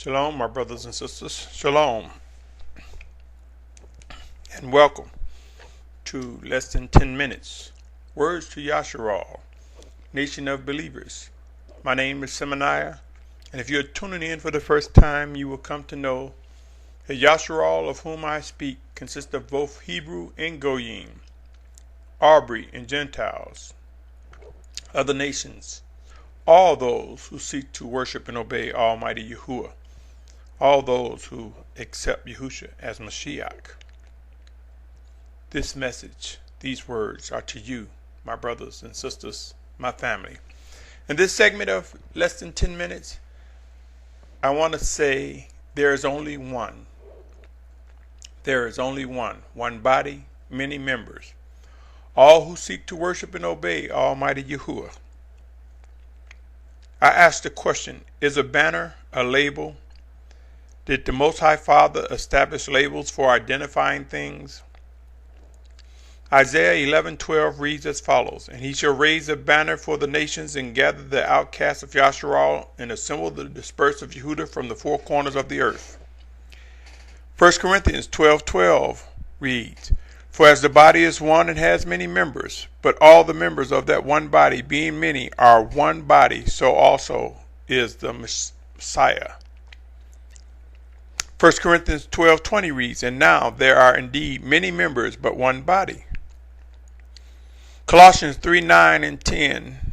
Shalom, my brothers and sisters. Shalom. And welcome to Less Than 10 Minutes. Words to Yashar'al, Nation of Believers. My name is Symmanayah, and if you're tuning in for the first time, you will come to know that Yashar'al, of whom I speak, consists of both Hebrew and Goyim, Arabri and Gentiles, other nations, all those who seek to worship and obey Almighty Yahuah, all those who accept Yahusha as Mashyach. This message, these words are to you, my brothers and sisters, my family. In this segment of less than 10 minutes, I want to say there is only one. There is only one body, many members, all who seek to worship and obey Almighty Yahuah. I ask the question, is a banner a label? Did the Most High Father establish labels for identifying things? Isaiah 11:12 reads as follows, "And he shall raise a banner for the nations and gather the outcasts of Yashar'al and assemble the dispersed of Yehud from the four corners of the earth." 1 Corinthians 12:12 reads, "For as the body is one and has many members, but all the members of that one body, being many, are one body, so also is the Messiah." 1 Corinthians 12:20 reads, "And now there are indeed many members, but one body." Colossians 3:9 and 10.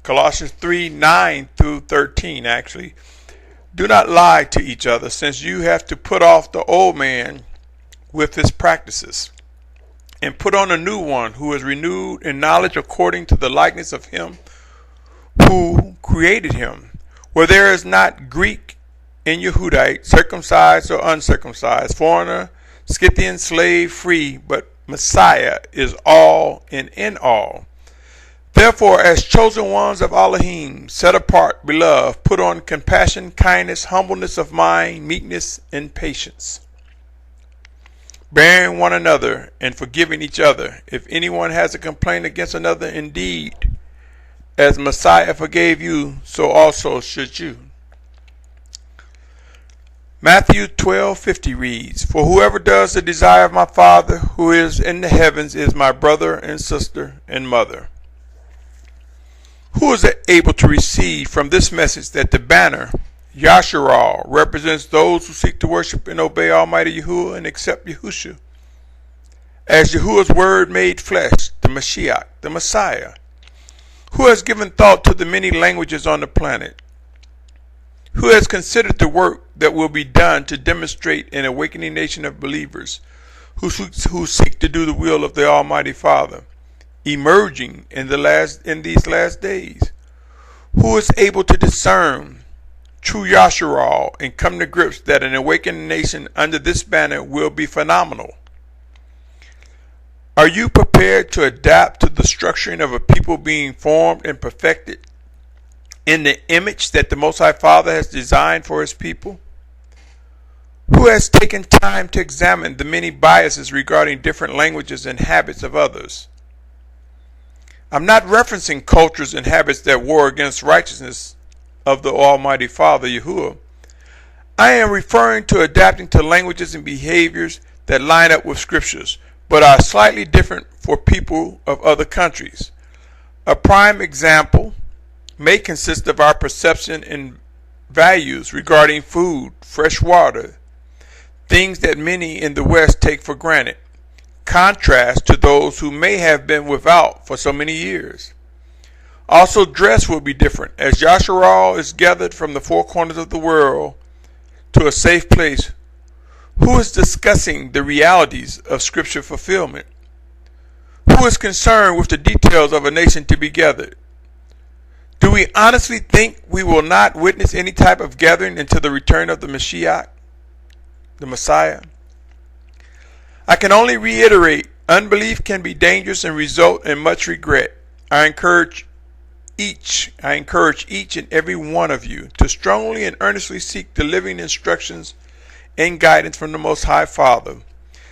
Colossians 3:9 through 13 actually. "Do not lie to each other, since you have to put off the old man with his practices, and put on a new one who is renewed in knowledge according to the likeness of him who created him, where there is not Greek and Yehudite, circumcised or uncircumcised, foreigner, Scythian, slave, free, but MessiYah is all and in all. Therefore, as chosen ones of Elohim, set apart, beloved, put on compassion, kindness, humbleness of mind, meekness, and patience, bearing one another and forgiving each other. If anyone has a complaint against another, indeed, as MessiYah forgave you, so also should you." Matthew 12:50 reads, "For whoever does the desire of my Father who is in the heavens is my brother and sister and mother." Who is able to receive from this message that the banner, Yashar'al, represents those who seek to worship and obey Almighty Yahuah and accept Yahusha as Yahuah's word made flesh, the Mashyach, the Messiah? Who has given thought to the many languages on the planet? Who has considered the work that will be done to demonstrate an awakening nation of believers who seek to do the will of the Almighty Father, emerging in these last days? Who is able to discern true Yashar'al and come to grips that an awakened nation under this banner will be phenomenal? Are you prepared to adapt to the structuring of a people being formed and perfected in the image that the Most High Father has designed for his people? Who has taken time to examine the many biases regarding different languages and habits of others? I'm not referencing cultures and habits that war against righteousness of the Almighty Father, Yahuah. I am referring to adapting to languages and behaviors that line up with scriptures, but are slightly different for people of other countries. A prime example may consist of our perception and values regarding food, fresh water, things that many in the West take for granted, contrast to those who may have been without for so many years. Also, dress will be different, as Yashar'al is gathered from the four corners of the world to a safe place. Who is discussing the realities of scripture fulfillment? Who is concerned with the details of a nation to be gathered? Do we honestly think we will not witness any type of gathering until the return of the Mashyach, the Messiah? I can only reiterate, unbelief can be dangerous and result in much regret. I encourage each and every one of you to strongly and earnestly seek the living instructions and guidance from the Most High Father.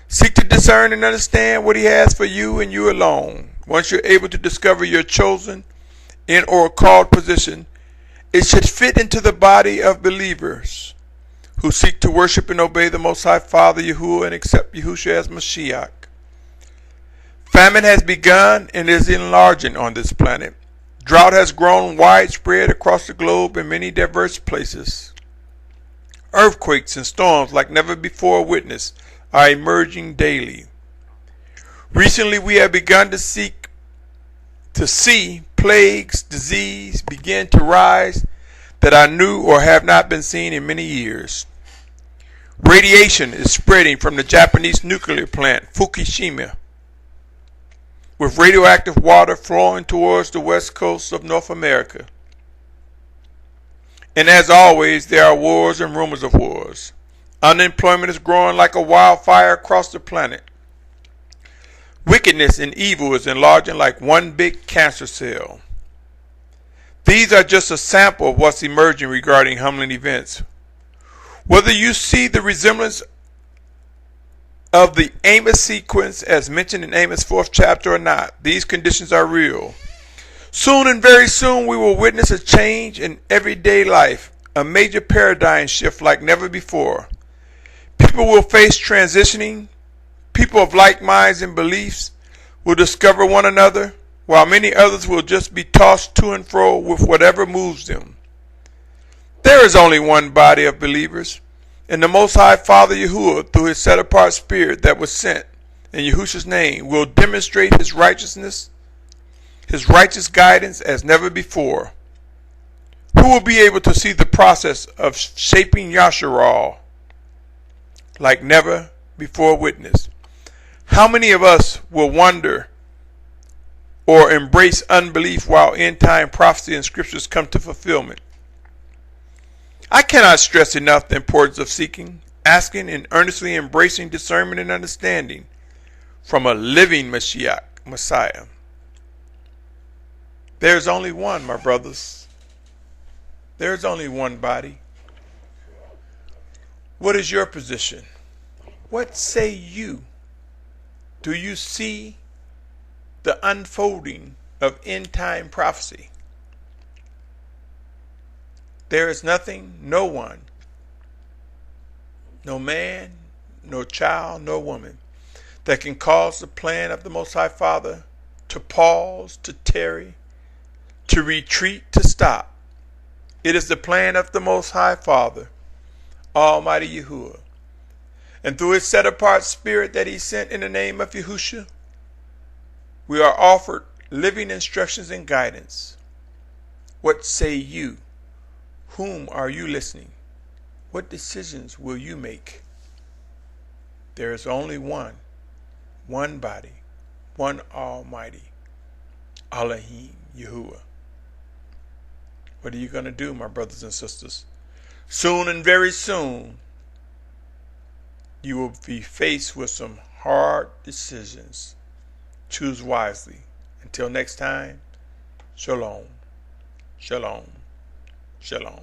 Seek to discern and understand what he has for you and you alone. Once you're able to discover your chosen in or called position, It should fit into the body of believers who seek to worship and obey the Most High Father Yahuah and accept Yahusha as Mashyach. Famine has begun and is enlarging on this planet. Drought has grown widespread across the globe in many diverse places. Earthquakes and storms like never before witnessed are emerging daily. Recently we have begun to see plagues, disease begin to rise that are new or have not been seen in many years. Radiation is spreading from the Japanese nuclear plant, Fukushima, with radioactive water flowing towards the west coast of North America. And as always, there are wars and rumors of wars. Unemployment is growing like a wildfire across the planet. Wickedness and evil is enlarging like one big cancer cell. These are just a sample of what's emerging regarding humbling events. Whether you see the resemblance of the Amos sequence as mentioned in Amos 4th chapter or not, these conditions are real. Soon and very soon we will witness a change in everyday life, a major paradigm shift like never before. People will face transitioning. People of like minds and beliefs will discover one another, while many others will just be tossed to and fro with whatever moves them. There is only one body of believers, and the Most High Father Yahuah, through his set-apart spirit that was sent in Yahusha's name, will demonstrate his righteousness, his righteous guidance as never before. Who will be able to see the process of shaping Yashar'al like never before witnessed? How many of us will wonder or embrace unbelief while end-time prophecy and scriptures come to fulfillment? I cannot stress enough the importance of seeking, asking, and earnestly embracing discernment and understanding from a living Mashyach, Messiah. There's only one, my brothers. There's only one body. What is your position? What say you? Do you see the unfolding of end-time prophecy? There is nothing, no one, no man, no child, no woman that can cause the plan of the Most High Father to pause, to tarry, to retreat, to stop. It is the plan of the Most High Father, Almighty Yahuah. And through his set-apart spirit that he sent in the name of Yahusha, we are offered living instructions and guidance. What say you? Whom are you listening? What decisions will you make? There is only one body, one Almighty, Almighty Yahuah. What are you going to do, my brothers and sisters? Soon and very soon, you will be faced with some hard decisions. Choose wisely. Until next time, shalom, shalom, shalom.